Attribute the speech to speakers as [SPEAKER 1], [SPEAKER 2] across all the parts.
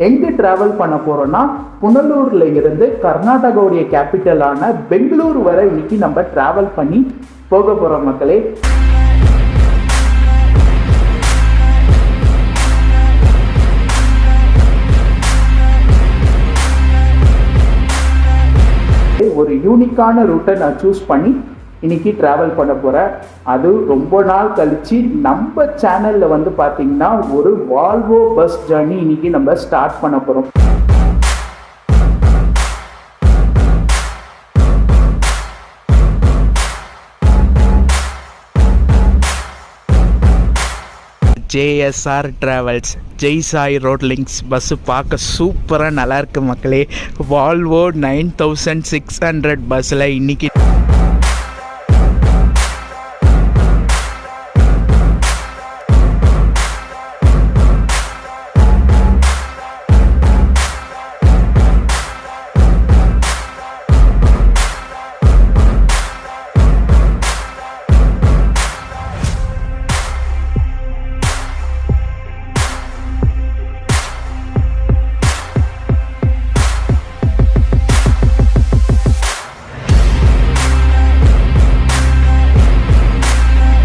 [SPEAKER 1] எங்கே ட்ராவல் பண்ண போகிறோன்னா புனலூரில் இருந்து கர்நாடகாவுடைய கேபிட்டலான பெங்களூர் வரை இன்னைக்கு நம்ம ட்ராவல் பண்ணி போக போகிறோம் மக்களே. ஒரு யூனிக்கான ரூட்டை நான் சூஸ் பண்ணி இன்னைக்கு ட்ராவல் பண்ண போகிறேன். அது ரொம்ப நாள் கழிச்சு நம்ம சேனலில் வந்து பார்த்தீங்கன்னா ஒரு வால்வோ பஸ் ஜர்னி இன்னைக்கு நம்ம ஸ்டார்ட் பண்ண போகிறோம்.
[SPEAKER 2] JSR travels Jai Sai road links bus பார்க்க சூப்பராக நல்லாயிருக்கு மக்களே. வால்வோ 9600 பஸ்ஸில் இன்றைக்கி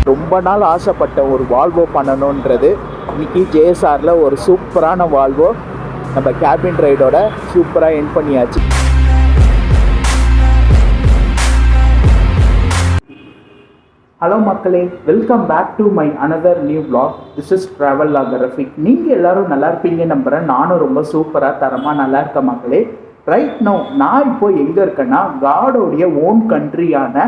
[SPEAKER 1] ரொம்ப நாள் ஆசைப்பட்ட ஒரு வால்வோ பண்ணணுன்றது இன்னைக்கு JSRல ஒரு சூப்பரான வால்வோ நம்ம கேபின் ரைடோட சூப்பராக என் பண்ணியாச்சு. ஹலோ மக்களே, welcome back to my another new vlog. This is travel logger Rafiq. நீங்கள் எல்லோரும் நல்லா இருப்பீங்க நம்புகிறேன். நானும் ரொம்ப சூப்பராக தரமாக நல்லா இருக்கேன் மக்களே. ரைட் நோ நான் இப்போ எங்கே இருக்கேன்னா காடோடைய ஓன் கண்ட்ரியான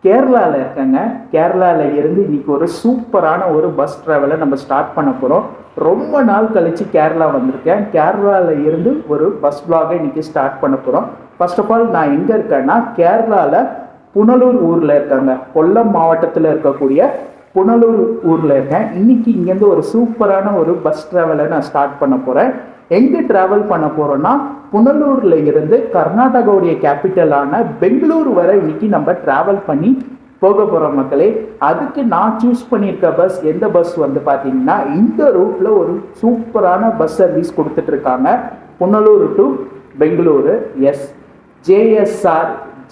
[SPEAKER 1] கேரளாவில் இருக்கேங்க. கேரளாவில் இருந்து இன்னைக்கு ஒரு சூப்பரான ஒரு பஸ் ட்ராவலை நம்ம ஸ்டார்ட் பண்ண போகிறோம். ரொம்ப நாள் கழித்து கேரளா வந்திருக்கேன். கேரளாவில் இருந்து ஒரு பஸ் vlog இன்னைக்கு ஸ்டார்ட் பண்ண போகிறோம். ஃபர்ஸ்ட் ஆஃப் ஆல் நான் எங்கே இருக்கேன்னா கேரளாவில் புனலூர் ஊரில் இருக்காங்க. கொல்லம் மாவட்டத்தில் இருக்கக்கூடிய புனலூர் ஊரில் இருக்கேன். இன்னைக்கு இங்கேருந்து ஒரு சூப்பரான ஒரு பஸ் ட்ராவலை நான் ஸ்டார்ட் பண்ண போகிறேன். எங்கே ட்ராவல் பண்ண போகிறோன்னா புனலூரில் இருந்து கர்நாடகாவுடைய கேபிட்டலான பெங்களூர் வரை இன்னைக்கு நம்ம ட்ராவல் பண்ணி போக போகிறோம் மக்களே. அதுக்கு நான் சூஸ் பண்ணியிருக்க பஸ் எந்த பஸ் வந்து பார்த்தீங்கன்னா இந்த ரூட்டில் ஒரு சூப்பரான பஸ் சர்வீஸ் கொடுத்துட்ருக்காங்க. Punalur to Bengaluru. Yes,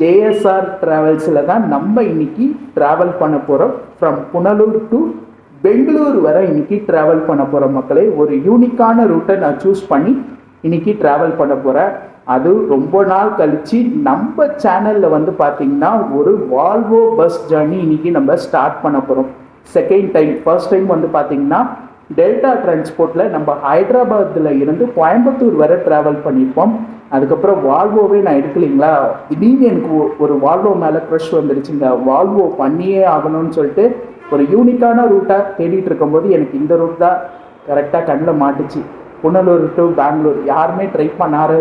[SPEAKER 1] JSR ட்ராவல்ஸில் தான் நம்ம இன்னைக்கு ட்ராவல் பண்ண போகிறோம். ஃப்ரம் புனலூர் டு பெங்களூர் வரை இன்னைக்கு ட்ராவல் பண்ண போகிறோம் மக்களே. ஒரு யூனிக்கான ரூட்டை நான் சூஸ் பண்ணி இன்னைக்கு ட்ராவல் பண்ண போகிறேன். அது ரொம்ப நாள் கழித்து நம்ம சேனலில் வந்து பார்த்திங்கன்னா ஒரு வால்வோ பஸ் ஜர்னி இன்னைக்கு நம்ம ஸ்டார்ட் பண்ண போகிறோம். Second time. ஃபர்ஸ்ட் டைம் வந்து பார்த்திங்கன்னா டெல்டா டிரான்ஸ்போர்ட்டில் நம்ம ஹைதராபாத்தில் இருந்து கோயம்புத்தூர் வரை ட்ராவல் பண்ணியிருப்போம். அதுக்கப்புறம் வால்வோவே நான் எடுக்கலைங்களா, திடீர்னு எனக்கு ஒரு வால்வோ மேலே க்ரஷ் வந்துடுச்சுங்க. வால்வோ பண்ணியே ஆகணும்னு சொல்லிட்டு ஒரு யூனிக்கான ரூட்டாக தேடிட்டு இருக்கும்போது எனக்கு இந்த ரூட் தான் கரெக்டாக கண்ணில் மாட்டுச்சு. புனலூர் டு பெங்களூர் யாருமே ட்ரை பண்ணாத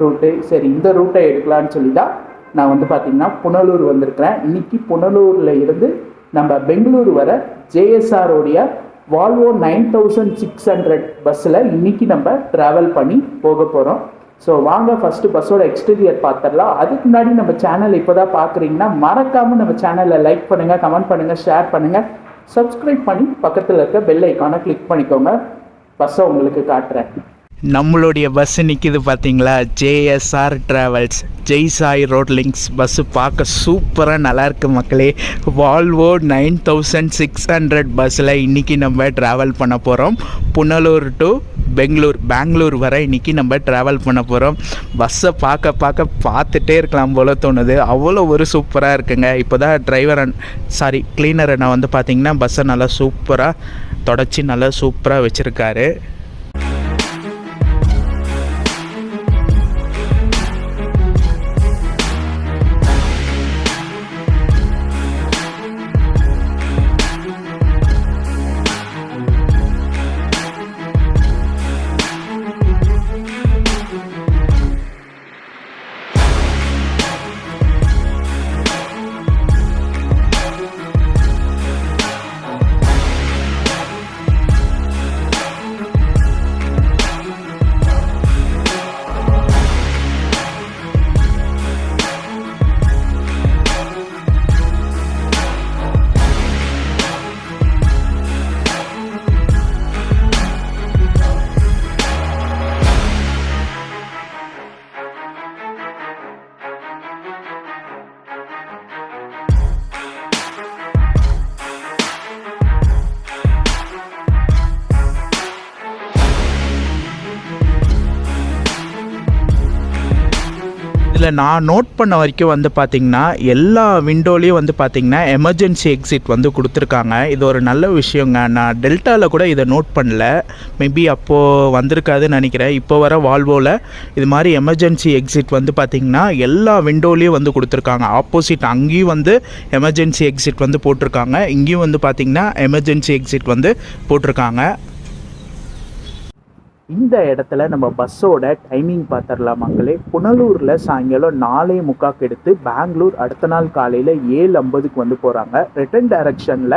[SPEAKER 1] ரூட்டு. சரி, இந்த ரூட்டை எடுக்கலான்னு சொல்லி தான் நான் வந்து பார்த்திங்கன்னா புனலூர் வந்திருக்கிறேன். இன்றைக்கி புனலூரில் இருந்து நம்ம பெங்களூர் வர JSRோடைய வால்வோ 9600 பஸ்ஸில் இன்றைக்கி நம்ம ட்ராவல் பண்ணி போக போகிறோம். ஸோ வாங்க ஃபஸ்ட்டு பஸ்ஸோட எக்ஸ்டீரியர் பார்த்துடலாம். அதுக்கு முன்னாடி நம்ம சேனல் இப்போ தான் பார்க்குறீங்கன்னா மறக்காமல் நம்ம சேனலை லைக் பண்ணுங்கள், கமெண்ட் பண்ணுங்கள், ஷேர் பண்ணுங்கள், சப்ஸ்கிரைப் பண்ணி பக்கத்தில் இருக்க பெல் ஐக்கானை கிளிக் பண்ணிக்கோங்க. பஸ்ஸை உங்களுக்கு காட்டுறேன்.
[SPEAKER 2] நம்மளுடைய பஸ்ஸு நிற்கிது பார்த்தீங்களா, JSR travels Jai Sai road links bus பார்க்க சூப்பராக நல்லாயிருக்கு மக்களே. வால்வோ 9600 பஸ்ஸில் இன்றைக்கி நம்ம ட்ராவல் பண்ண போகிறோம். புனலூர் டு பெங்களூர் வரை இன்றைக்கி நம்ம ட்ராவல் பண்ண போகிறோம். பஸ்ஸை பார்த்துட்டே இருக்கலாம் போல தோணுது. அவ்வளோ ஒரு சூப்பராக இருக்குங்க. இப்போ தான் கிளீனர் நான் வந்து பார்த்திங்கன்னா பஸ்ஸை நல்லா சூப்பராக தொடச்சி நல்லா சூப்பராக வச்சுருக்காரு. இதில் நான் நோட் பண்ண வரைக்கும் வந்து பார்த்திங்கன்னா எல்லா விண்டோலேயும் வந்து பார்த்திங்கன்னா எமர்ஜென்சி எக்ஸிட் வந்து கொடுத்துருக்காங்க. இது ஒரு நல்ல விஷயங்க. நான் டெல்டாவில் கூட இதை நோட் பண்ணல, மேபி அப்போது வந்திருக்காதுன்னு நினைக்கிறேன். இப்போ வர வால்வோவில் இது மாதிரி எமர்ஜென்சி எக்ஸிட் வந்து பார்த்திங்கன்னா எல்லா விண்டோலேயும் வந்து கொடுத்துருக்காங்க. ஆப்போசிட் அங்கேயும் வந்து எமர்ஜென்சி எக்ஸிட் வந்து போட்டிருக்காங்க, இங்கேயும் வந்து பார்த்திங்கன்னா எமர்ஜென்சி எக்ஸிட் வந்து போட்டிருக்காங்க. இந்த இடத்துல நம்ம பஸ்ஸோட டைமிங் பார்த்துடலாம் மக்களே. புனலூரில் சாயங்காலம் 4:45 எடுத்து பெங்களூர் அடுத்த நாள் காலையில் 7:50 வந்து போகிறாங்க. ரிட்டர்ன் டைரக்ஷனில்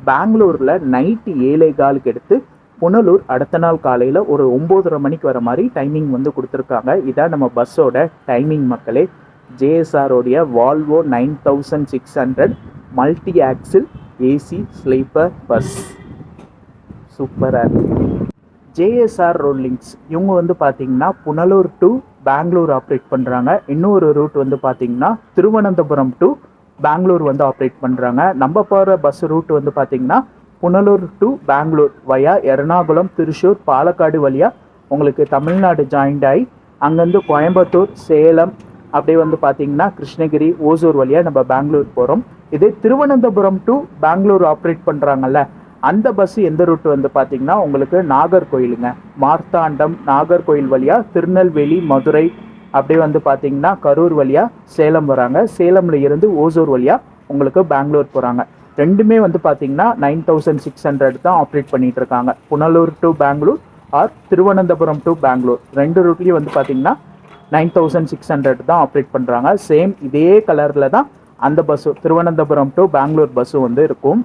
[SPEAKER 2] பெங்களூரில் நைட்டு 7:15 எடுத்து புனலூர் அடுத்த நாள் காலையில் ஒரு 9:30 மணிக்கு வர மாதிரி டைமிங் வந்து கொடுத்துருக்காங்க. இதான் நம்ம பஸ்ஸோட டைமிங் மக்களே. ஜேஎஸ்ஆரோடைய Volvo 9600 multi axle AC sleeper bus சூப்பராக இருக்குது. ஜேஎஸ்ஆர் ரோட்லிங்க்ஸ் இவங்க வந்து பார்த்திங்கன்னா புனலூர் டு பெங்களூர் ஆப்ரேட் பண்ணுறாங்க. இன்னொரு ரூட் வந்து பார்த்திங்கன்னா திருவனந்தபுரம் டு பெங்களூர் வந்து ஆப்ரேட் பண்ணுறாங்க. நம்ம போகிற பஸ் ரூட் வந்து பார்த்திங்கன்னா புனலூர் டு பெங்களூர் வயா எர்ணாகுளம், திருச்சூர், பாலக்காடு வழியாக உங்களுக்கு தமிழ்நாடு ஜாயிண்ட் ஆகி அங்கேருந்து கோயம்புத்தூர், சேலம், அப்படியே வந்து பார்த்திங்கன்னா கிருஷ்ணகிரி, ஓசூர் வழியாக நம்ம பெங்களூர் போகிறோம். இதே திருவனந்தபுரம் டு பெங்களூர் ஆப்ரேட் பண்ணுறாங்கல்ல, அந்த பஸ் எந்த ரூட் வந்து பார்த்திங்கன்னா உங்களுக்கு நாகர்கோயிலுங்க. மார்த்தாண்டம், நாகர்கோயில் வழியாக திருநெல்வேலி, மதுரை, அப்படியே வந்து பார்த்திங்கன்னா கரூர் வழியாக சேலம் வராங்க. சேலமில் இருந்து ஓசூர் வழியாக உங்களுக்கு பெங்களூர் போகிறாங்க. ரெண்டுமே வந்து பார்த்திங்கன்னா 9600 தான் ஆப்ரேட் பண்ணிகிட்டு இருக்காங்க. Punalur to Bangalore or Thiruvananthapuram to Bangalore ரெண்டு ரூட்லேயும் வந்து பார்த்திங்கன்னா 9600 தான் ஆப்ரேட் பண்ணுறாங்க. சேம் இதே கலரில் தான் அந்த bus Thiruvananthapuram to Bangalore bus வந்து இருக்கும்.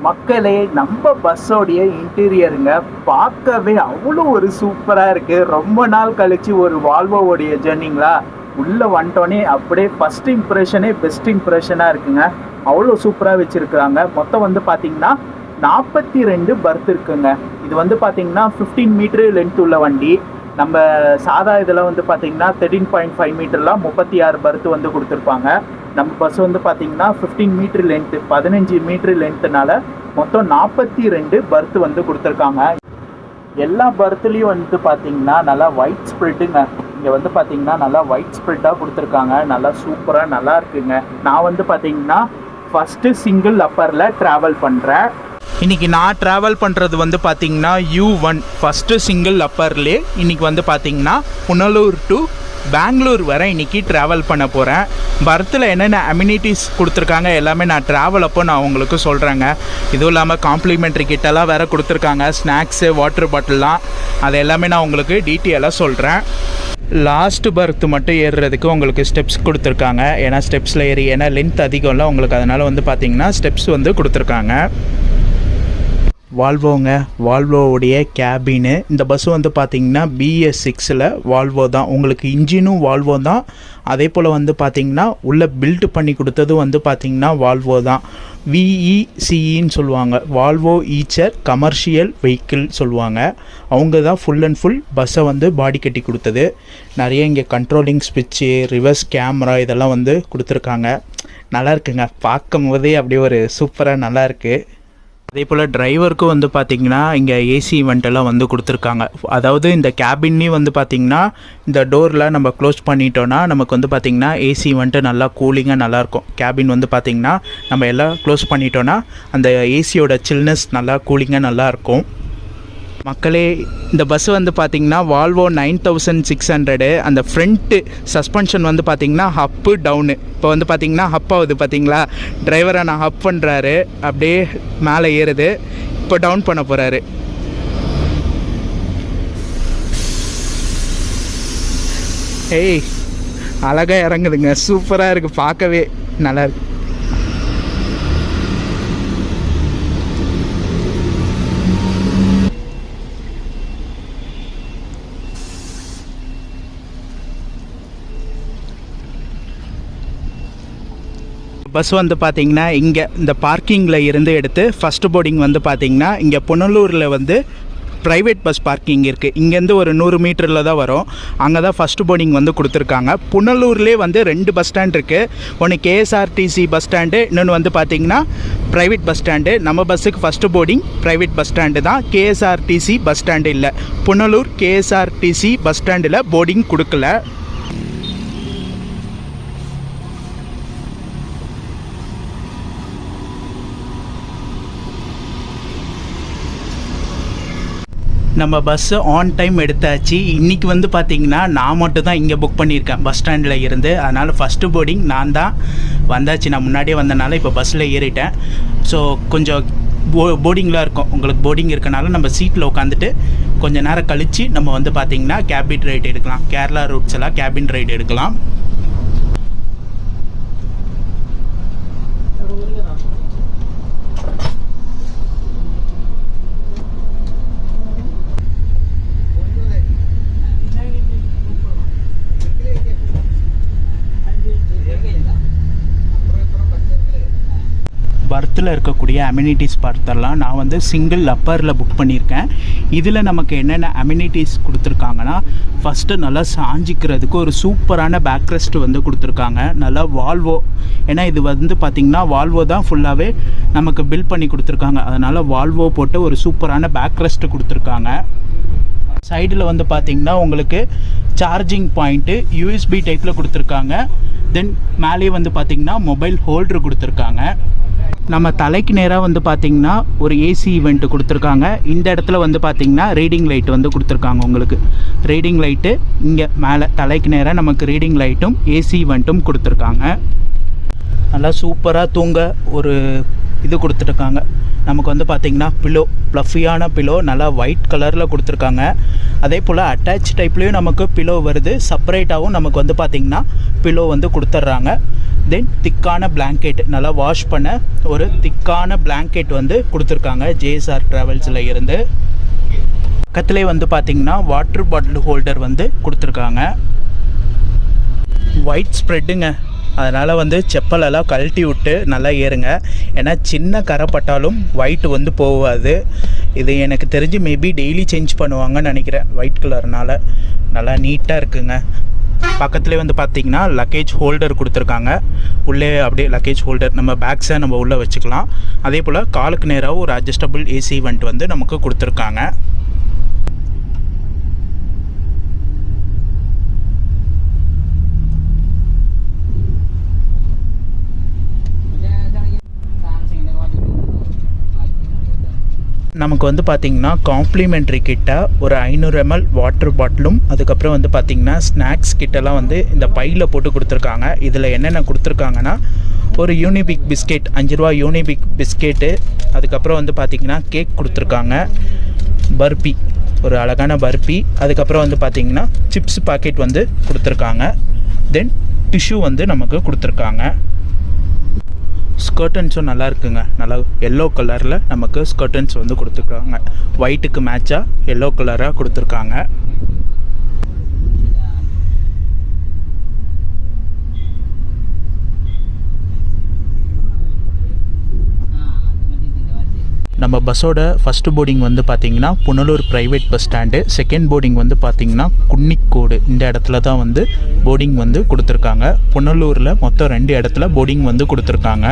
[SPEAKER 2] மக்களே, நம்ம பஸ்ஸோடைய இன்டீரியருங்க பார்க்கவே அவ்வளோ ஒரு சூப்பராக இருக்குது. ரொம்ப நாள் கழித்து ஒரு வால்வோடைய ஜெர்னிங்களா உள்ளே வந்துட்டோன்னே அப்படியே ஃபஸ்ட் இம்ப்ரெஷனே பெஸ்ட் இம்ப்ரெஷனாக இருக்குங்க. அவ்வளோ சூப்பராக வச்சுருக்குறாங்க. மொத்தம் வந்து பார்த்திங்கன்னா 42 பர்த் இருக்குங்க. இது வந்து பார்த்திங்கன்னா 15 மீட்ரு லென்த் உள்ள வண்டி. நம்ம சாதா இதில் வந்து பார்த்திங்கன்னா 13.5 மீட்டர்லாம் 36 பர்த் வந்து கொடுத்துருப்பாங்க. நம்ம பஸ் வந்து பார்த்திங்கன்னா 15 மீட்ரு லென்த்து 15 மீட்ரு லென்த்துனால மொத்தம் 42 பர்த் வந்து கொடுத்துருக்காங்க. எல்லா பர்த்லேயும் வந்து பார்த்திங்கன்னா நல்லா ஒயிட் ஸ்ப்ரெட்டுங்க. இங்கே வந்து பார்த்திங்கன்னா நல்லா ஒயிட் ஸ்ப்ரெட்டாக கொடுத்துருக்காங்க. நல்லா சூப்பராக நல்லா இருக்குங்க. நான் வந்து பார்த்திங்கன்னா ஃபஸ்ட்டு சிங்கிள் அப்பரில் ட்ராவல் பண்ணுறேன். இன்றைக்கி நான் ட்ராவல் பண்ணுறது வந்து பார்த்திங்கன்னா U1 ஃபஸ்ட்டு சிங்கிள் அப்பர்லே. இன்றைக்கி வந்து பார்த்திங்கன்னா புனலூர் டு பெங்களூர் வரை இன்றைக்கி ட்ராவல் பண்ண போகிறேன். பர்த்தில் என்னென்ன அம்யூனிட்டிஸ் கொடுத்துருக்காங்க எல்லாமே நான் ட்ராவல் அப்போ நான் உங்களுக்கு சொல்கிறேங்க. இதுவும் இல்லாமல் காம்ப்ளிமெண்ட்ரி கிட்டெல்லாம் வேறு கொடுத்துருக்காங்க, ஸ்நாக்ஸு, வாட்டர் பாட்டில்லாம். அது எல்லாமே நான் உங்களுக்கு டீட்டெயிலாக சொல்கிறேன். லாஸ்ட் பர்த் மட்டும் ஏறுறதுக்கு உங்களுக்கு ஸ்டெப்ஸ் கொடுத்துருக்காங்க. ஏன்னா ஸ்டெப்ஸில் ஏறி ஏன்னா லென்த் அதிகம்ல உங்களுக்கு, அதனால் வந்து பார்த்திங்கன்னா ஸ்டெப்ஸ் வந்து கொடுத்துருக்காங்க. வால்வோங்க, வால்வோவுடைய கேபின்னு. இந்த பஸ் வந்து பார்த்திங்கன்னா BS6 வால்வோ தான். உங்களுக்கு இன்ஜினும் வால்வோ தான். அதே போல் வந்து பார்த்திங்கன்னா உள்ளே பில்ட் பண்ணி கொடுத்தது வந்து பார்த்திங்கன்னா வால்வோ தான். VECEன்னு சொல்லுவாங்க, வால்வோ ஈச்சர் கமர்ஷியல் வெஹிக்கிள் சொல்லுவாங்க. அவங்க தான் ஃபுல் அண்ட் ஃபுல் பஸ்ஸை வந்து பாடி கட்டி கொடுத்தது. நிறைய இங்கே கண்ட்ரோலிங் ஸ்விட்சு, ரிவர்ஸ் கேமரா இதெல்லாம் வந்து கொடுத்துருக்காங்க. நல்லா இருக்குங்க. பார்க்கும் போதே அப்படியே ஒரு சூப்பராக நல்லாயிருக்கு. அதே போல் டிரைவருக்கும் வந்து பார்த்திங்கன்னா இங்கே ஏசி இவெண்ட்டெல்லாம் வந்து கொடுத்துருக்காங்க. அதாவது இந்த கேபின்லேயும் வந்து பார்த்திங்கன்னா இந்த டோரில் நம்ம க்ளோஸ் பண்ணிட்டோன்னா நமக்கு வந்து பார்த்திங்கன்னா ஏசி இவெண்ட்டு நல்லா கூலிங்காக நல்லாயிருக்கும். கேபின் வந்து பார்த்திங்கன்னா நம்ம எல்லாம் க்ளோஸ் பண்ணிட்டோன்னா அந்த ஏசியோட சில்னஸ் நல்லா கூலிங்காக நல்லாயிருக்கும். மக்களே இந்த பஸ் வந்து பார்த்திங்கன்னா வால்வோ 9600. அந்த ஃப்ரண்ட்டு சஸ்பென்ஷன் வந்து பார்த்திங்கன்னா அப்பு டவுனு. இப்போ வந்து பார்த்திங்கன்னா அப் ஆகுது பார்த்திங்களா, டிரைவரை நான் அப் பண்ணுறாரு, அப்படியே மேலே ஏறுது, இப்போ டவுன் பண்ண போகிறாரு. ஏய் அழகாக இறங்குதுங்க, சூப்பராக இருக்குது, பார்க்கவே நல்லா இருக்கு. பஸ் வந்து பார்த்திங்கன்னா இங்கே இந்த பார்க்கிங்கில் இருந்து எடுத்து ஃபஸ்ட்டு போர்டிங் வந்து பார்த்திங்கன்னா இங்கே புனலூரில் வந்து ப்ரைவேட் பஸ் பார்க்கிங் இருக்குது. இங்கேருந்து ஒரு 100 மீட்டரில் தான் வரும். அங்கே தான் ஃபஸ்ட்டு போர்டிங் வந்து கொடுத்துருக்காங்க. புனலூர்லேயே வந்து 2 பஸ் ஸ்டாண்ட் இருக்குது. ஒன்று கேஎஸ்ஆர்டிசி பஸ் ஸ்டாண்டு, இன்னொன்று வந்து பார்த்திங்கன்னா ப்ரைவேட் பஸ் ஸ்டாண்டு. நம்ம பஸ்ஸுக்கு first boarding private bus stand தான், கேஎஸ்ஆர்டிசி பஸ் ஸ்டாண்டு இல்லை. புனலூர் கேஎஸ்ஆர்டிசி பஸ் ஸ்டாண்டில் போர்டிங் கொடுக்கல. நம்ம பஸ்ஸு ஆன் டைம் எடுத்தாச்சு. இன்றைக்கி வந்து பார்த்திங்கன்னா நான் மட்டும் தான் இங்கே புக் பண்ணியிருக்கேன் பஸ் ஸ்டாண்டில் இருந்து. அதனால் ஃபஸ்ட்டு போர்டிங் நான் தான் வந்தாச்சு. நான் முன்னாடியே வந்தனால இப்போ பஸ்ஸில் ஏறிட்டேன். ஸோ கொஞ்சம் போர்டிங்லாம் இருக்கும். உங்களுக்கு போர்டிங் இருக்கனால நம்ம சீட்டில் உட்காந்துட்டு கொஞ்சம் நேரம் கழித்து நம்ம வந்து பார்த்திங்கன்னா கேபின் ரைடு எடுக்கலாம். கேரளா ரூட்ஸ் எல்லாம் கேபின் ரைடு எடுக்கலாம். பர்த்தில் இருக்கக்கூடிய அம்யூனிட்டிஸ் பார்த்தெல்லாம் நான் வந்து சிங்கிள் அப்பரில் புக் பண்ணியிருக்கேன். இதில் நமக்கு என்னென்ன அம்யூனிட்டிஸ் கொடுத்துருக்காங்கன்னா, ஃபஸ்ட்டு நல்லா சாஞ்சிக்கிறதுக்கு ஒரு சூப்பரான பேக் ரெஸ்ட் வந்து கொடுத்துருக்காங்க. நல்லா வால்வோ, ஏன்னா இது வந்து பார்த்திங்கன்னா வால்வோ தான் ஃபுல்லாகவே நமக்கு பில்ட் பண்ணி கொடுத்துருக்காங்க. அதனால் வால்வோ போட்டு ஒரு சூப்பரான பேக் ரெஸ்ட் கொடுத்துருக்காங்க. சைடில் வந்து பார்த்திங்கன்னா உங்களுக்கு சார்ஜிங் பாயிண்ட்டு யூஎஸ்பி டைப்பில் கொடுத்துருக்காங்க. தென் மேலேயே வந்து பார்த்திங்கன்னா மொபைல் ஹோல்ட்ரு கொடுத்துருக்காங்க. நம்ம தலைக்கு நேராக வந்து பார்த்திங்கன்னா ஒரு ஏசி ஈவெண்ட்டு கொடுத்துருக்காங்க. இந்த இடத்துல வந்து பார்த்திங்கன்னா ரீடிங் லைட் வந்து கொடுத்துருக்காங்க. உங்களுக்கு ரீடிங் லைட்டு இங்கே மேலே தலைக்கு நேராக நமக்கு ரீடிங் லைட்டும் ஏசி ஈவெண்ட்டும் கொடுத்துருக்காங்க. நல்லா சூப்பராக தூங்க ஒரு இது கொடுத்துருக்காங்க. நமக்கு வந்து பார்த்திங்கன்னா பில்லோ, ப்ளஃபியான பில்லோ நல்லா ஒயிட் கலரில் கொடுத்துருக்காங்க. அதே போல் அட்டாச் டைப்லேயும் நமக்கு பில்லோ வருது. செப்பரேட்டாகவும் நமக்கு வந்து பார்த்திங்கன்னா பில்லோ வந்து கொடுத்துட்றாங்க. தென் திக்கான பிளாங்கெட், நல்லா வாஷ் பண்ண ஒரு திக்கான பிளாங்கெட் வந்து கொடுத்துருக்காங்க ஜேஎஸ்ஆர் ட்ராவல்ஸில் இருந்து. பக்கத்துலேயே வந்து பார்த்திங்கன்னா வாட்டர் பாட்டில் ஹோல்டர் வந்து கொடுத்துருக்காங்க. ஒயிட் ஸ்ப்ரெட்டுங்க, அதனால் வந்து செப்பலெல்லாம் கழட்டி விட்டு நல்லா ஏறுங்க. ஏன்னா சின்ன கரைப்பட்டாலும் ஒயிட் வந்து போகாது. இது எனக்கு தெரிஞ்சு மேபி டெய்லி சேஞ்ச் பண்ணுவாங்கன்னு நினைக்கிறேன். ஒயிட் கலர்னால் நல்லா நீட்டாக இருக்குங்க. பக்கத்துலேயே வந்து பார்த்திங்கன்னா லக்கேஜ் ஹோல்டர் கொடுத்துருக்காங்க. உள்ளே அப்படியே லக்கேஜ் ஹோல்டர் நம்ம பேக்ஸை நம்ம உள்ளே வச்சுக்கலாம். அதே போல் காலுக்கு நேராக ஒரு அட்ஜஸ்டபிள் ஏசி வெண்ட் வந்து நமக்கு கொடுத்துருக்காங்க. நமக்கு வந்து பார்த்திங்கன்னா காம்ப்ளிமெண்ட்ரி கிட்ட ஒரு 500 ml வாட்டர் பாட்டிலும், அதுக்கப்புறம் வந்து பார்த்திங்கன்னா ஸ்நாக்ஸ் கிட்டலாம் வந்து இந்த பையில் போட்டு கொடுத்துருக்காங்க. இதில் என்னென்ன கொடுத்துருக்காங்கன்னா, ஒரு யூனிபிக் பிஸ்கெட், 5 ரூபா யூனிபிக் பிஸ்கெட்டு, அதுக்கப்புறம் வந்து பார்த்திங்கன்னா கேக் கொடுத்துருக்காங்க, பர்பி, ஒரு அழகான பர்பி, அதுக்கப்புறம் வந்து பார்த்திங்கன்னா சிப்ஸ் பாக்கெட் வந்து கொடுத்துருக்காங்க. தென் டிஷ்யூ வந்து நமக்கு கொடுத்துருக்காங்க. ஸ்கர்டன்ஸும் நல்லா இருக்குங்க. நல்லா எல்லோ கலரில் நமக்கு ஸ்கர்டன்ஸ் வந்து கொடுத்துருக்காங்க. ஒயிட்டுக்கு மேட்சாக எல்லோ கலராக கொடுத்துருக்காங்க. நம்ம பஸ்ஸோட ஃபஸ்ட்டு போர்டிங் வந்து பார்த்திங்கன்னா Punalur private bus stand, second boarding வந்து பார்த்திங்கன்னா குன்னிக்கோடு, இந்த இடத்துல தான் வந்து போர்டிங் வந்து கொடுத்துருக்காங்க. புனலூரில் மொத்தம் 2 இடத்துல போர்டிங் வந்து கொடுத்துருக்காங்க.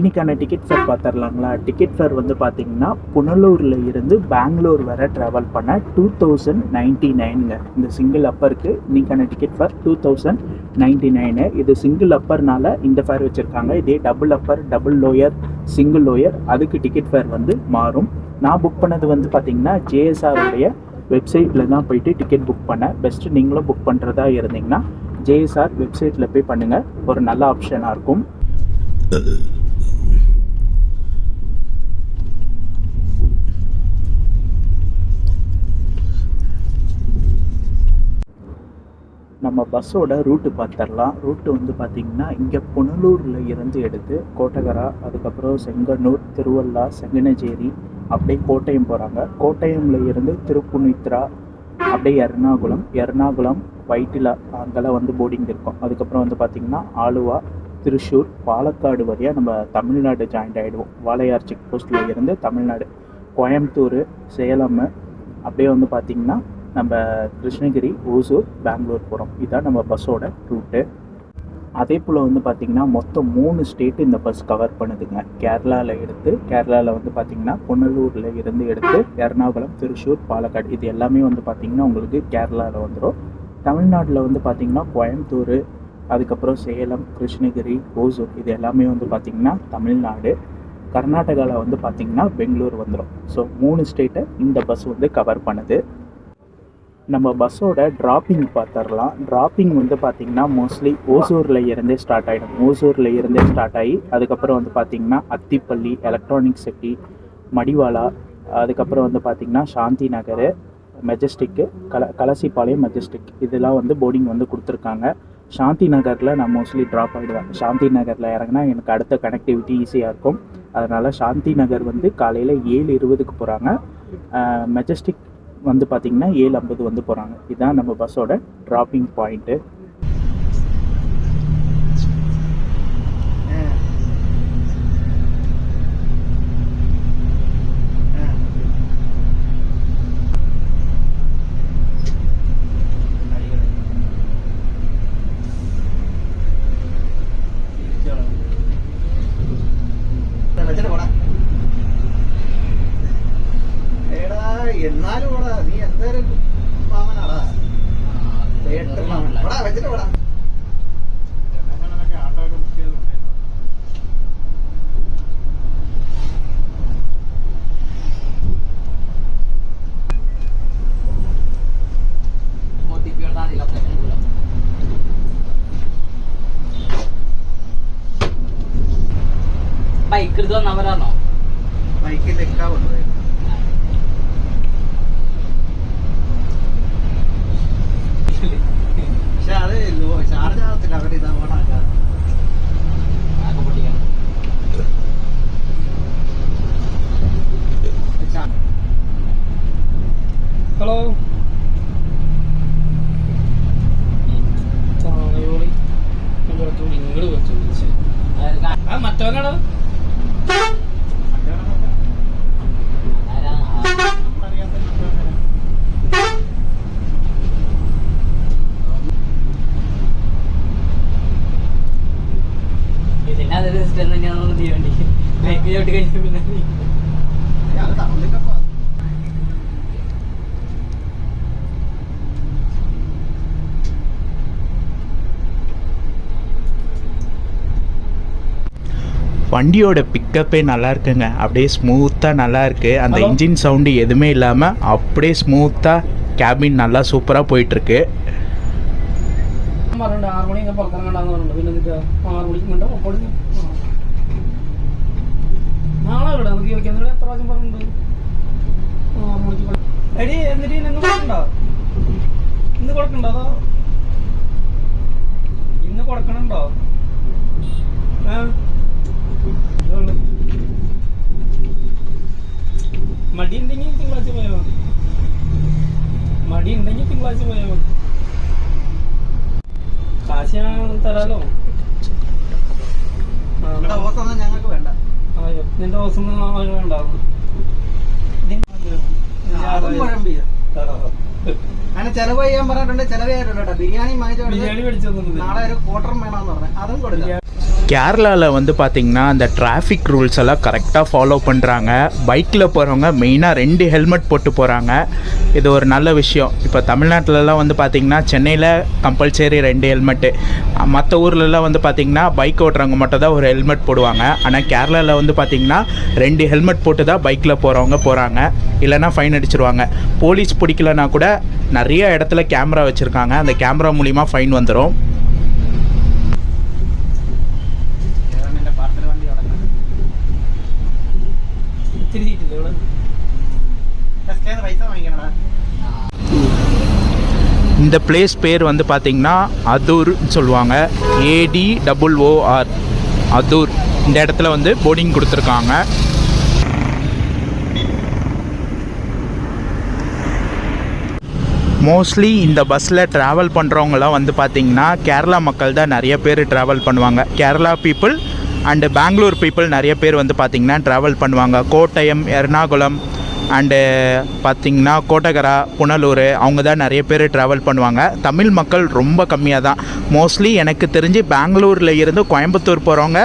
[SPEAKER 1] இன்னைக்கான டிக்கெட் ஃபேர் பார்த்துடலாங்களா. டிக்கெட் ஃபேர் வந்து பார்த்தீங்கன்னா புனலூரில் இருந்து பெங்களூர் வரை ட்ராவல் பண்ண 2099ங்க. இந்த சிங்கிள் அப்பருக்கு இன்னைக்கான டிக்கெட் ஃபேர் 2099. இது சிங்கிள் அப்பர்னால இந்த ஃபேர் வச்சுருக்காங்க. இதே double upper, double lower, single lower அதுக்கு டிக்கெட் ஃபேர் வந்து மாறும். நான் புக் பண்ணது வந்து பார்த்தீங்கன்னா ஜேஎஸ்ஆருடைய வெப்சைட்டில் தான் போயிட்டு டிக்கெட் புக் பண்ணேன். பெஸ்ட்டு நீங்களும் புக் பண்ணுறதா இருந்தீங்கன்னா ஜேஎஸ்ஆர் வெப்சைட்டில் போய் பண்ணுங்கள், ஒரு நல்ல ஆப்ஷனாக இருக்கும். நம்ம பஸ்ஸோட ரூட்டு பார்த்துடலாம். ரூட்டு வந்து பார்த்திங்கன்னா இங்கே புனலூரில் இருந்து எடுத்து கோட்டகரா, அதுக்கப்புறம் செங்கனூர், திருவள்ளா, செங்கனச்சேரி, அப்படியே கோட்டயம் போகிறாங்க. கோட்டயமில் இருந்து திருப்புனித்ரா, அப்படியே எர்ணாகுளம், வைட்டிலா அங்கெல்லாம் வந்து போர்டிங் இருக்கும். அதுக்கப்புறம் வந்து பார்த்திங்கன்னா ஆலுவா, திருச்சூர், பாலக்காடு வழியாக நம்ம தமிழ்நாடு ஜாயிண்ட் ஆகிடுவோம். வாளையார் செக் போஸ்ட்டில் இருந்து தமிழ்நாடு, கோயம்புத்தூர், சேலம், அப்படியே வந்து பார்த்திங்கன்னா நம்ம கிருஷ்ணகிரி, ஓசூர், பெங்களூர் போகிறோம். இதுதான் நம்ம பஸ்ஸோட ரூட்டு. அதே போல் வந்து பார்த்திங்கன்னா மொத்தம் 3 ஸ்டேட்டு இந்த பஸ் கவர் பண்ணுதுங்க. கேரளாவில் வந்து பார்த்திங்கன்னா புனலூரில் இருந்து எடுத்து எர்ணாகுளம், திருச்சூர், பாலக்காடு இது எல்லாமே வந்து பார்த்திங்கன்னா உங்களுக்கு கேரளாவில் வந்துடும். தமிழ்நாட்டில் வந்து பார்த்திங்கன்னா கோயம்புத்தூர், அதுக்கப்புறம் சேலம், கிருஷ்ணகிரி, ஓசூர் இது எல்லாமே வந்து பார்த்திங்கன்னா தமிழ்நாடு. கர்நாடகாவில் வந்து பார்த்திங்கன்னா பெங்களூர் வந்துடும். ஸோ 3 ஸ்டேட்டை இந்த பஸ் வந்து கவர் பண்ணுது. நம்ம பஸ்ஸோட ட்ராப்பிங் பார்த்துடலாம். ட்ராப்பிங் வந்து பார்த்திங்கன்னா மோஸ்ட்லி ஓசூரில் இருந்தே ஸ்டார்ட் ஆகி அதுக்கப்புறம் வந்து பார்த்திங்கன்னா அத்திப்பள்ளி, எலக்ட்ரானிக் சிட்டி, மடிவாலா, அதுக்கப்புறம் வந்து பார்த்திங்கன்னா சாந்தி நகர், மெஜஸ்டிக்கு, கலசிபாளையம், மெஜஸ்டிக் இதெல்லாம் வந்து போர்டிங் வந்து கொடுத்துருக்காங்க. சாந்தி நகரில் நான் மோஸ்ட்லி ட்ராப் ஆகிடுவேன். சாந்தி நகரில் இறங்கினா எனக்கு அடுத்த கனெக்டிவிட்டி ஈஸியாக இருக்கும். அதனால் சாந்தி நகர் வந்து காலையில் 7:20க்கு போகிறாங்க. மெஜஸ்டிக் வந்து பார்த்திங்கன்னா 7:50 வந்து போகிறாங்க. இதுதான் நம்ம பஸ்ஸோட ட்ராப்பிங் பாயிண்ட்டு.
[SPEAKER 3] എന്നാലും നീ എന്തായാലും മാമനാടാ വെച്ചിട്ട് പോടാ.
[SPEAKER 4] ബൈക്ക് എടുത്ത് വന്നവരാണോ?
[SPEAKER 3] ബൈക്കിൽ തെക്കാവുണ്ട്. പക്ഷെ അത് ചാർജ് ആകത്തില്ല. അവർ ഇതാ ഓണാക്കുക.
[SPEAKER 4] ഹലോ ഇങ്ങോട്ട് വെച്ചു മറ്റവനാണോ?
[SPEAKER 2] வண்டியோட பிக்கப்பே நல்லா இருக்குங்க. அப்படியே ஸ்மூத்தாக நல்லா இருக்குது. அந்த இன்ஜின் சவுண்டு எதுவுமே இல்லாமல் அப்படியே ஸ்மூத்தாக கேபின் நல்லா சூப்பராக போயிட்டுருக்கு.
[SPEAKER 4] 6 മണി പുറത്തിറങ്ങണ്ടാന്ന് പിന്നെ 6 മണിക്ക് വേണ്ട നാളെ ഇവിടെ നമുക്ക് ചോദിക്കാൻ എത്ര പ്രാവശ്യം പറഞ്ഞിട്ടുണ്ട്. 6 മണിക്ക് എടി എന്നിട്ട് ഇന്ന് കൊടുക്കണ്ടോ? ഇന്ന് കൊടുക്കണ്ടോ? അതോ ഇന്ന് കൊടുക്കണുണ്ടോ? മടി ഉണ്ടെങ്കിൽ തിങ്കളാഴ്ച പോയാൽ മതി. കാശ് ഞാൻ തരാലോ.
[SPEAKER 3] ഞങ്ങൾക്ക് വേണ്ട.
[SPEAKER 4] നിന്റെ ഓസൊന്നും വേണ്ട.
[SPEAKER 3] അങ്ങനെ ചെലവ് ചെയ്യാൻ പറഞ്ഞിട്ടുണ്ട്. ചെലവ് ചെയ്യാറുണ്ട്. ബിരിയാണി
[SPEAKER 4] ബിരിയാണി മേടിച്ചു
[SPEAKER 3] നാളെ ഒരു ക്വാർട്ടറും വേണമെന്ന് പറഞ്ഞു. അതും കൊടുക്കാം.
[SPEAKER 2] கேரளாவில் வந்து பார்த்திங்கன்னா அந்த டிராஃபிக் ரூல்ஸ் எல்லாம் கரெக்டாக ஃபாலோ பண்ணுறாங்க. பைக்கில் போகிறவங்க மெயினாக 2 ஹெல்மெட் போட்டு போகிறாங்க. இது ஒரு நல்ல விஷயம். இப்போ தமிழ்நாட்டிலலாம் வந்து பார்த்திங்கன்னா சென்னையில் கம்பல்சரி 2 ஹெல்மெட்டு, மற்ற ஊர்லலாம் வந்து பார்த்திங்கன்னா பைக் ஓட்டுறவங்க மட்டும் தான் ஒரு ஹெல்மெட் போடுவாங்க. ஆனால் கேரளாவில் வந்து பார்த்திங்கன்னா 2 ஹெல்மெட் போட்டு தான் பைக்கில் போகிறவங்க போகிறாங்க. இல்லைனா ஃபைன் அடிச்சிருவாங்க. போலீஸ் பிடிக்கலனா கூட நிறைய இடத்துல கேமரா வச்சுருக்காங்க. அந்த கேமரா மூலிமா ஃபைன் வந்துடும்.
[SPEAKER 3] പൈസ വാങ്ങിക്കണടാ.
[SPEAKER 2] இந்த பிளேஸ் பேர் வந்து பார்த்திங்கன்னா அதூர்னு சொல்லுவாங்க. ADOOR அதூர். இந்த இடத்துல வந்து போர்டிங் கொடுத்துருக்காங்க. மோஸ்ட்லி இந்த பஸ்ஸில் ட்ராவல் பண்ணுறவங்களாம் வந்து பார்த்திங்கன்னா கேரளா மக்கள் தான் நிறைய பேர் ட்ராவல் பண்ணுவாங்க. Kerala people and Bangalore people நிறைய பேர் வந்து பார்த்திங்கன்னா ட்ராவல் பண்ணுவாங்க. கோட்டயம், எர்ணாகுளம் அண்டு பார்த்திங்கன்னா கோட்டகரா, புனலூர், அவங்க தான் நிறைய பேர் ட்ராவல் பண்ணுவாங்க. தமிழ் மக்கள் ரொம்ப கம்மியாக தான். மோஸ்ட்லி எனக்கு தெரிஞ்சு பெங்களூரில் இருந்து கோயம்புத்தூர் போகிறவங்க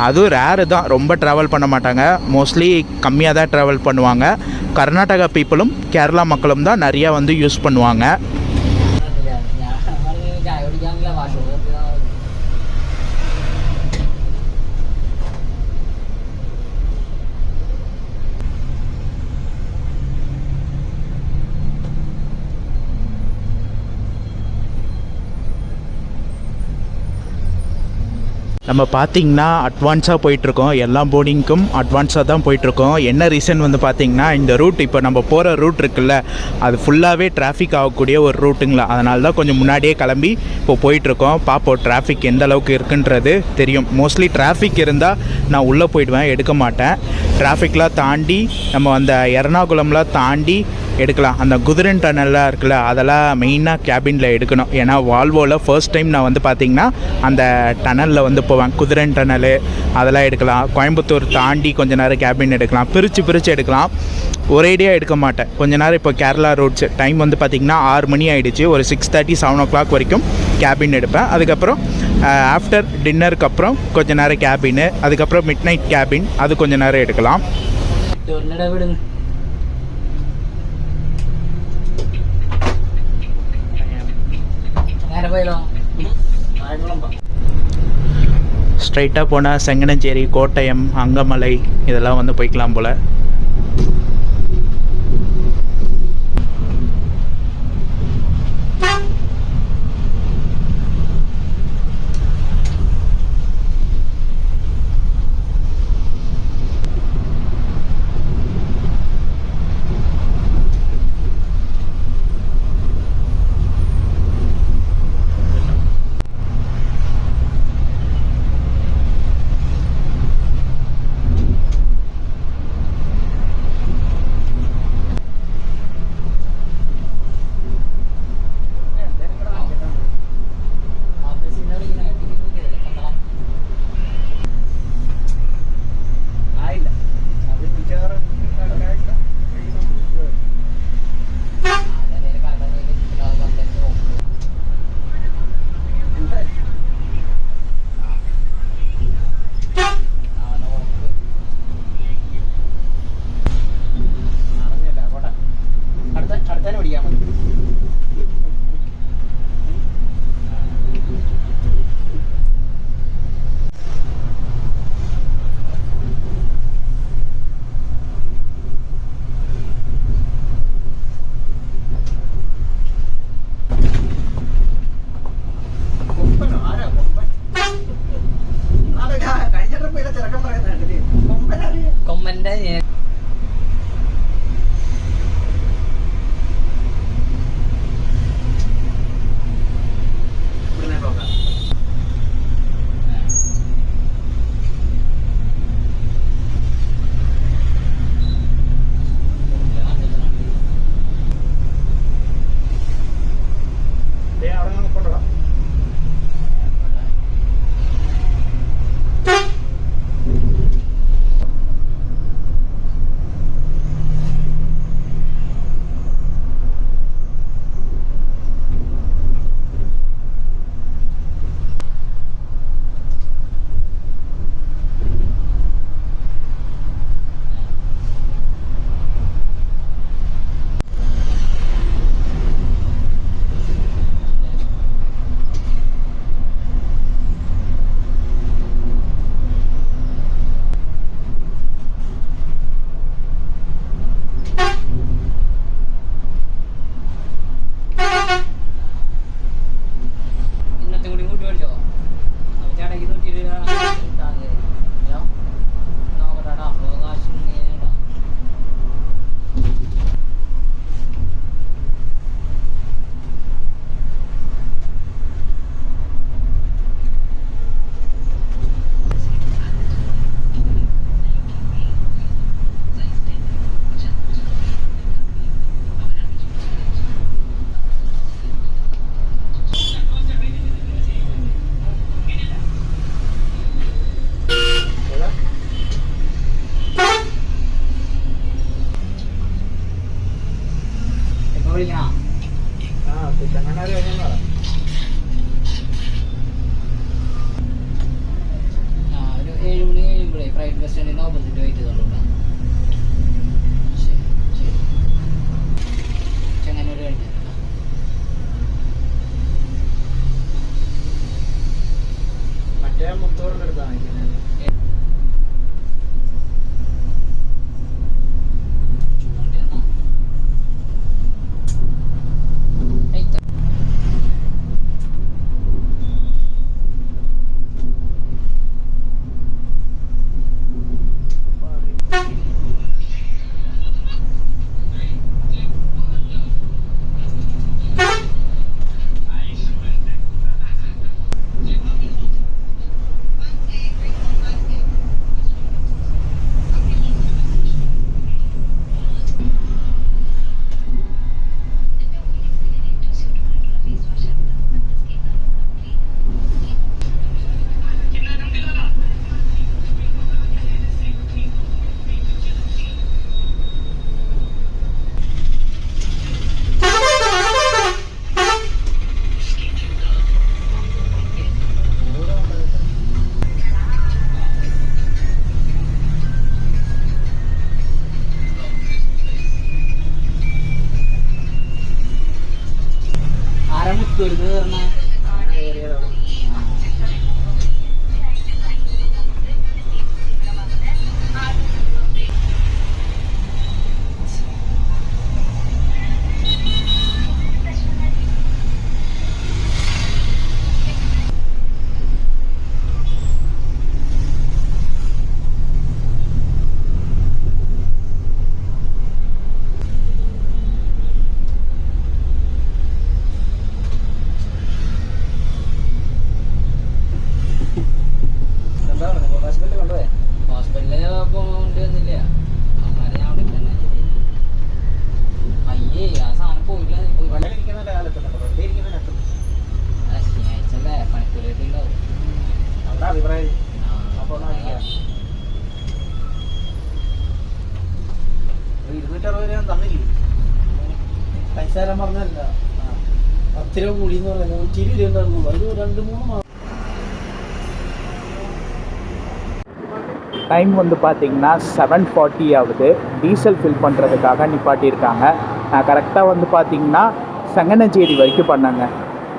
[SPEAKER 2] அதுவும் ரேரு தான், ரொம்ப ட்ராவல் பண்ண மாட்டாங்க. மோஸ்ட்லி கம்மியாக தான் ட்ராவல் பண்ணுவாங்க. கர்நாடகா பீப்புளும் கேரளா மக்களும் தான் நிறையா வந்து யூஸ் பண்ணுவாங்க. நம்ம பார்த்திங்கன்னா அட்வான்ஸாக போயிட்டுருக்கோம். எல்லா போர்டிங்க்கும் அட்வான்ஸாக தான் போயிட்டுருக்கோம். என்ன ரீசன் வந்து பார்த்திங்கன்னா இந்த ரூட், இப்போ நம்ம போகிற ரூட் இருக்குல்ல, அது ஃபுல்லாகவே டிராஃபிக் ஆகக்கூடிய ஒரு ரூட்டுங்களா. அதனால தான் கொஞ்சம் முன்னாடியே கிளம்பி இப்போ போயிட்டுருக்கோம். பார்ப்போம் டிராஃபிக் எந்த அளவுக்கு இருக்குன்றது தெரியும். மோஸ்ட்லி டிராஃபிக் இருந்தால் நான் உள்ளே போயிடுவேன், எடுக்க மாட்டேன். டிராஃபிக்லாம் தாண்டி நம்ம அந்த எர்ணாகுளம்லாம் தாண்டி எடுக்கலாம். அந்த குதிரன் டனல்லாம் இருக்குல்ல, அதெல்லாம் மெயினாக கேபினில் எடுக்கணும். ஏன்னா வால்வோவில் ஃபர்ஸ்ட் டைம் நான் வந்து பார்த்திங்கன்னா அந்த டனலில் வந்து போவேன். குதிரன் டனலு அதெல்லாம் எடுக்கலாம். கோயம்புத்தூர் தாண்டி கொஞ்சம் நேரம் கேபின் எடுக்கலாம். பிரித்து எடுக்கலாம். ஒரேடியாக எடுக்க மாட்டேன். கொஞ்ச நேரம் இப்போ கேரளா ரோட்ஸ் டைம் வந்து பார்த்திங்கன்னா 6 மணி ஆகிடுச்சு. ஒரு 6:30 7 o'clock வரைக்கும் கேபின் எடுப்பேன். அதுக்கப்புறம் ஆஃப்டர் டின்னருக்கு அப்புறம் கொஞ்சம் நேரம் கேபின், அதுக்கப்புறம் மிட் நைட் கேபின், அது கொஞ்சம் நேரம் எடுக்கலாம். ஸ்ட்ரைட்டாக போனால் செங்கனச்சேரி, கோட்டயம், அங்கமலை இதெல்லாம் வந்து போய்க்கலாம் போல்.
[SPEAKER 5] ഒരു 7 മണി കഴിയുമ്പോഴേ പ്രൈവറ്റ് ബസ് സ്റ്റാൻഡിന് ഓപ്പോസിറ്റ് വെയിറ്റ് ചെയ്തോളൂ. ശരി ശരി ചെങ്ങന്നൂർ കഴിഞ്ഞ
[SPEAKER 3] മറ്റേ മുത്തോറിന്റെ അടുത്താണ്
[SPEAKER 5] മുത്തൂർക്ക് പറഞ്ഞ ഹോസ്പിറ്റലിൽ പോകേണ്ടി അവന്മാരെ ഞാൻ അവിടെ തന്നെ അയ്യേ ആ സാധനം പോയില്ല ശനിയാഴ്ചല്ലേ പണിക്കൂലിട്ടുണ്ടാവും.
[SPEAKER 3] അഭിപ്രായം $260 തന്നില്ലേ
[SPEAKER 4] പൈസ തരാൻ പറഞ്ഞല്ല 10 രൂപ കൂടി എന്ന് പറഞ്ഞാൽ 120 രൂപ ഉണ്ടായിരുന്നു. ഒരു 2-3 മാസം
[SPEAKER 1] டைம் வந்து பார்த்தீங்கன்னா 7:40 ஆகுது. டீசல் ஃபில் பண்ணுறதுக்காக நிப்பாட்டியிருக்காங்க. நான் கரெக்டாக வந்து பார்த்தீங்கன்னா சங்கனஞ்சேரி வரைக்கும் பண்ணேங்க.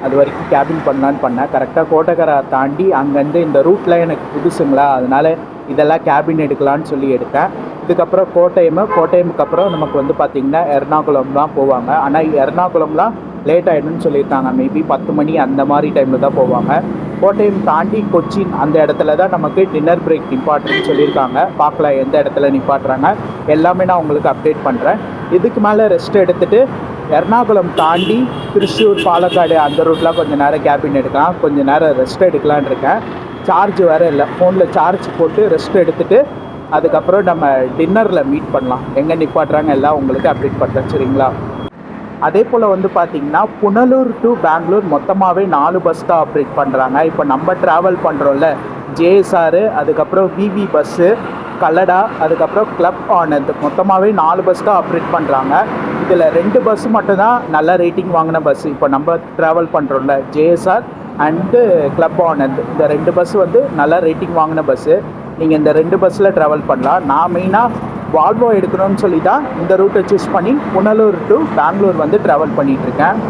[SPEAKER 1] அது வரைக்கும் கேபின் பண்ணலான்னு பண்ணேன். கரெக்டாக கோட்டக்கரை தாண்டி அங்கேருந்து இந்த ரூட்டில் எனக்கு புதுசுங்களா, அதனால் இதெல்லாம் கேபின் எடுக்கலான்னு சொல்லி எடுத்தேன். இதுக்கப்புறம் கோட்டயமுக்கு அப்புறம் நமக்கு வந்து பார்த்திங்கன்னா எர்ணாகுளம் தான் போவாங்க. ஆனால் எர்ணாகுளம்லாம் லேட் ஆகிடும்னு சொல்லியிருக்காங்க. மேபி 10 மணி அந்த மாதிரி டைமில் தான் போவாங்க. கோட்டயம் தாண்டி கொச்சின் அந்த இடத்துல தான் நமக்கு டின்னர் பிரேக் நிப்பாட்டுன்னு சொல்லியிருக்காங்க. பார்க்கலாம் எந்த இடத்துல நிப்பாட்டுறாங்க எல்லாமே நான் உங்களுக்கு அப்டேட் பண்ணுறேன். இதுக்கு மேலே ரெஸ்ட் எடுத்துகிட்டு எர்ணாகுளம் தாண்டி திருச்சூர் பாலக்காடு அந்த ரூட்லாம் கொஞ்சம் நேரம் கேபின் எடுக்கலாம், கொஞ்சம் நேரம் ரெஸ்ட் எடுக்கலான்னு இருக்கேன். சார்ஜ் வேறு இல்லை, ஃபோனில் சார்ஜ் போட்டு ரெஸ்ட் எடுத்துகிட்டு அதுக்கப்புறம் நம்ம டின்னரில் மீட் பண்ணலாம். எங்கே நிப்பாட்டுறாங்க எல்லாம் உங்களுக்கு அப்டேட் பண்ணுறேன், சரிங்களா? அதே போல் வந்து பார்த்திங்கன்னா புனலூர் டு பெங்களூர் மொத்தமாகவே 4 பஸ் தான் ஆப்ரேட் பண்ணுறாங்க. இப்போ நம்ம ட்ராவல் பண்ணுறோம்ல ஜேஎஸ்ஆர், அதுக்கப்புறம் விவி பஸ்ஸு, கல்லடா, அதுக்கப்புறம் கிளப் ஆனந்த், மொத்தமாகவே 4 பஸ் தான் ஆப்ரேட் பண்ணுறாங்க. இதில் 2 பஸ்ஸு மட்டும்தான் நல்ல ரேட்டிங் வாங்கின பஸ்ஸு. இப்போ நம்ம ட்ராவல் பண்ணுறோம்ல ஜேஎஸ்ஆர் அண்டு கிளப் ஆனந்த், இந்த 2 பஸ்ஸு வந்து நல்ல ரேட்டிங் வாங்கின பஸ்ஸு. நீங்கள் இந்த 2 பஸ்ஸில் ட்ராவல் பண்ணலாம். நான் மெயினாக வால்வோ எடுக்கணும்னு சொல்லி தான் இந்த ரூட்டை சூஸ் பண்ணி புனலூர் டு பெங்களூர் வந்து ட்ராவல் பண்ணிகிட்ருக்கேன்.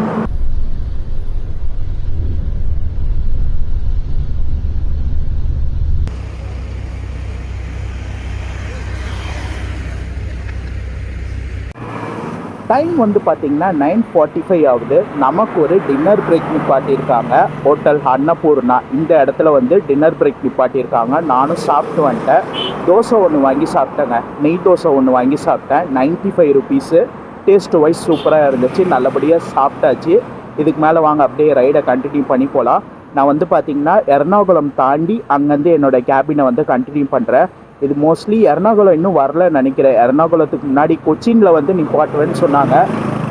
[SPEAKER 1] டைம் வந்து பார்த்திங்கன்னா 9:45 ஆகுது. நமக்கு ஒரு டின்னர் பிரேக் நிப்பாட்டியிருக்காங்க ஹோட்டல் அன்னபூர்ணா. இந்த இடத்துல வந்து டின்னர் பிரேக் நிப்பாட்டியிருக்காங்க. நானும் சாப்பிட்டு வந்துட்டேன். தோசை ஒன்று வாங்கி சாப்பிட்டேங்க, நெய் தோசை ஒன்று வாங்கி சாப்பிட்டேன். 95 ருபீஸு. டேஸ்ட் வைஸ் சூப்பராக இருந்துச்சு, நல்லபடியாக சாப்பிட்டாச்சு. இதுக்கு மேலே வாங்க அப்படியே ரைடை கண்டினியூ பண்ணி போகலாம். நான் வந்து பார்த்திங்கன்னா எர்ணாகுளம் தாண்டி அங்கேருந்து என்னோடய கேபினை வந்து கண்டினியூ பண்ணுறேன். இது மோஸ்ட்லி எர்ணாகுளம் இன்னும் வரலன்னு நினைக்கிறேன். எர்ணாகுளத்துக்கு முன்னாடி கொச்சினில் வந்து நிப்பாட்டுவேன்னு சொன்னாங்க.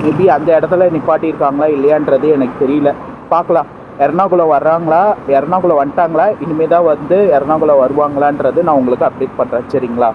[SPEAKER 1] மேபி அந்த இடத்துல நிப்பாட்டியிருக்காங்களா இல்லையான்றது எனக்கு தெரியல, பார்க்கலாம். எர்ணாகுளம் வர்றாங்களா, எர்ணாகுளம் வந்துட்டாங்களா, இனிமேல் தான் வந்து எர்ணாகுளம் வருவாங்களான்றது நான் உங்களுக்கு அப்டேட் பண்ணுறேன், சரிங்களா?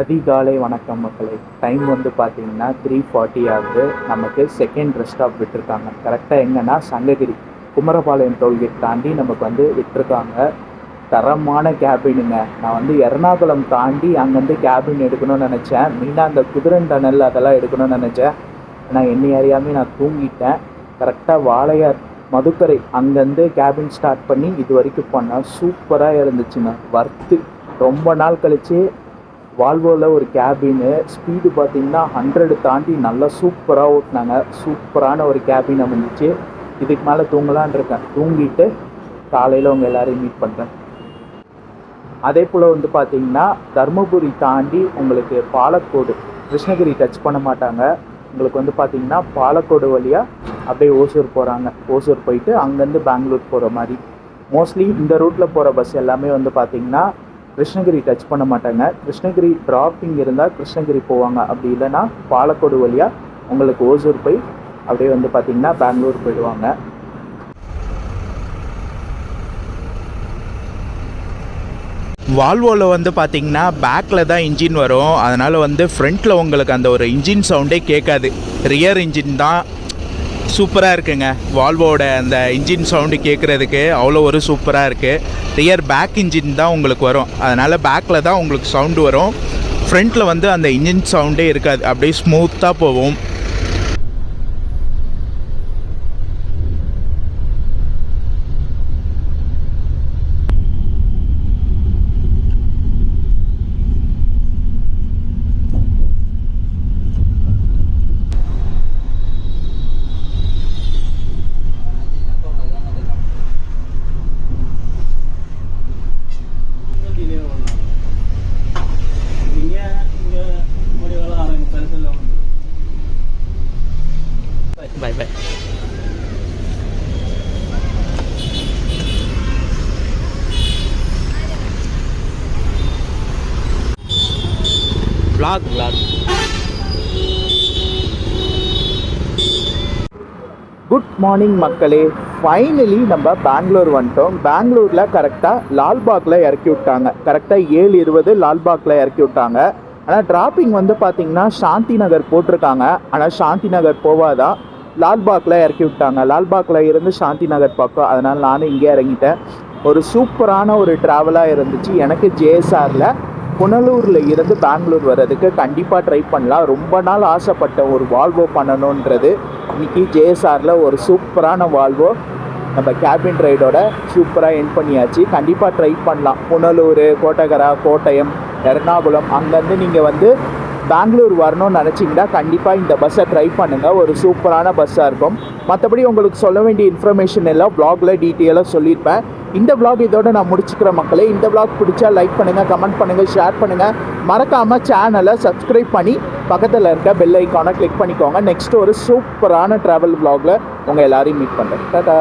[SPEAKER 1] அதிகாலை வணக்கம் மக்களே. டைம் வந்து பார்த்தீங்கன்னா 3:40 ஆகுது. நமக்கு செகண்ட் ரெஸ்ட் ஸ்டாப் விட்டுருக்காங்க. கரெக்டாக எங்கன்னா சங்ககிரி குமரபாளையம் டோல்கேட் தாண்டி நமக்கு வந்து விட்டுருக்காங்க. தரமான கேபினுங்க. நான் வந்து எர்ணாகுளம் தாண்டி அங்கேருந்து கேபின் எடுக்கணும்னு நினச்சேன். மெயினாக அந்த குதிரன் டனல் அதெல்லாம் எடுக்கணும்னு நினச்சேன். ஆனால் என்னை அறியாமல் நான் தூங்கிட்டேன். கரெக்டாக வாளையார் மதுக்கரை அங்கேருந்து கேபின் ஸ்டார்ட் பண்ணி இது வரைக்கும் பண்ணேன். சூப்பராக இருந்துச்சுங்க. வர்த்து. ரொம்ப நாள் கழித்து வால்வோவில் ஒரு கேபின்னு ஸ்பீடு பார்த்திங்கன்னா 100 தாண்டி நல்லா சூப்பராக ஓட்டினாங்க. சூப்பரான ஒரு கேபின் அமைஞ்சிச்சு. இதுக்கு மேலே தூங்கலான் இருக்கேன். தூங்கிட்டு காலையில் உங்கள் எல்லோரையும் மீட் பண்ணுறேன். அதே போல் வந்து பார்த்திங்கன்னா தருமபுரி தாண்டி உங்களுக்கு பாலக்கோடு, கிருஷ்ணகிரி டச் பண்ண மாட்டாங்க. உங்களுக்கு வந்து பார்த்திங்கன்னா பாலக்கோடு வழியாக அப்படியே ஓசூர் போகிறாங்க. ஓசூர் போயிட்டு அங்கேருந்து பெங்களூர் போகிற மாதிரி. மோஸ்ட்லி இந்த ரூட்டில் போகிற பஸ் எல்லாமே வந்து பார்த்திங்கன்னா கிருஷ்ணகிரி டச் பண்ண மாட்டாங்க. கிருஷ்ணகிரி ட்ராப்பிங் இருந்தால் கிருஷ்ணகிரி போவாங்க. அப்படி இல்லைன்னா பாலக்கோடு வழியாக உங்களுக்கு ஓசூர் போய் அப்படியே வந்து பார்த்திங்கன்னா பெங்களூர் போயிடுவாங்க.
[SPEAKER 2] வால்வோவில் வந்து பார்த்திங்கன்னா பேக்கில் தான் இன்ஜின் வரும். அதனால் வந்து ஃப்ரண்ட்டில் உங்களுக்கு அந்த ஒரு இன்ஜின் சவுண்டே கேட்காது. ரியர் இன்ஜின் தான் சூப்பராக இருக்குங்க. வால்வோட அந்த இன்ஜின் சவுண்டு கேட்குறதுக்கு அவ்வளோ ஒரு சூப்பராக இருக்குது. ரியர் பேக் இன்ஜின் தான் உங்களுக்கு வரும். அதனால் பேக்கில் தான் உங்களுக்கு சவுண்டு வரும். ஃப்ரண்ட்டில் வந்து அந்த இன்ஜின் சவுண்டே இருக்காது. அப்படியே ஸ்மூத்தாக போகும். Bye bye. Vlog.
[SPEAKER 1] Good morning மக்களே. ஃபைனலி நம்ம பெங்களூர் வந்துட்டோம். பெங்களூரில் கரெக்டாக லால்பாகில் இறக்கி விட்டாங்க. கரெக்டாக 7:20 லால்பாகில் இறக்கி விட்டாங்க. ஆனால் டிராப்பிங் வந்து பார்த்திங்கன்னா சாந்தி நகர் போட்டிருக்காங்க. ஆனால் சாந்தி நகர் போவாதான், லால்பாகில் இறக்கி விட்டாங்க. லால்பாகில் இருந்து சாந்தி நகர் பக்கம். அதனால் நானும் இங்கே இறங்கிட்டேன். ஒரு சூப்பரான ஒரு ட்ராவலாக இருந்துச்சு. எனக்கு ஜேஎஸ்ஆரில் புனலூரில் இருந்து பெங்களூர் வர்றதுக்கு கண்டிப்பாக ட்ரை பண்ணலாம். ரொம்ப நாள் ஆசைப்பட்ட ஒரு வால்வோ பண்ணணுன்றது இன்றைக்கி ஜேஎஸ்ஆரில் ஒரு சூப்பரான வால்வோ நம்ம கேபின் ரைடோட சூப்பராக என் பண்ணியாச்சு. கண்டிப்பாக ட்ரை பண்ணலாம். புனலூர், கோட்டகரா, கோட்டயம், எர்ணாகுளம் அங்கேருந்து நீங்கள் வந்து பெங்களூர் வரணும்னு நினச்சிங்கன்னா கண்டிப்பாக இந்த பஸ்ஸை ட்ரை பண்ணுங்கள். ஒரு சூப்பரான பஸ்ஸாக இருக்கும். மற்றபடி உங்களுக்கு சொல்ல வேண்டிய இன்ஃபர்மேஷன் எல்லாம் வ்ளாகில் டீட்டெயிலாக சொல்லியிருப்பேன். இந்த வ்ளாக் இதோட நான் முடிச்சுக்கிற மக்களே. இந்த வ்ளாக் பிடிச்சா லைக் பண்ணுங்கள், கமெண்ட் பண்ணுங்கள், ஷேர் பண்ணுங்கள். மறக்காமல் சேனலை சப்ஸ்கிரைப் பண்ணி பக்கத்தில் இருக்க பெல் ஐக்கானை கிளிக் பண்ணிக்கோங்க. நெக்ஸ்ட் ஒரு சூப்பரான ட்ராவல் வ்ளாகில் உங்கள் எல்லாரையும் மீட் பண்ணுறேன். டாடா.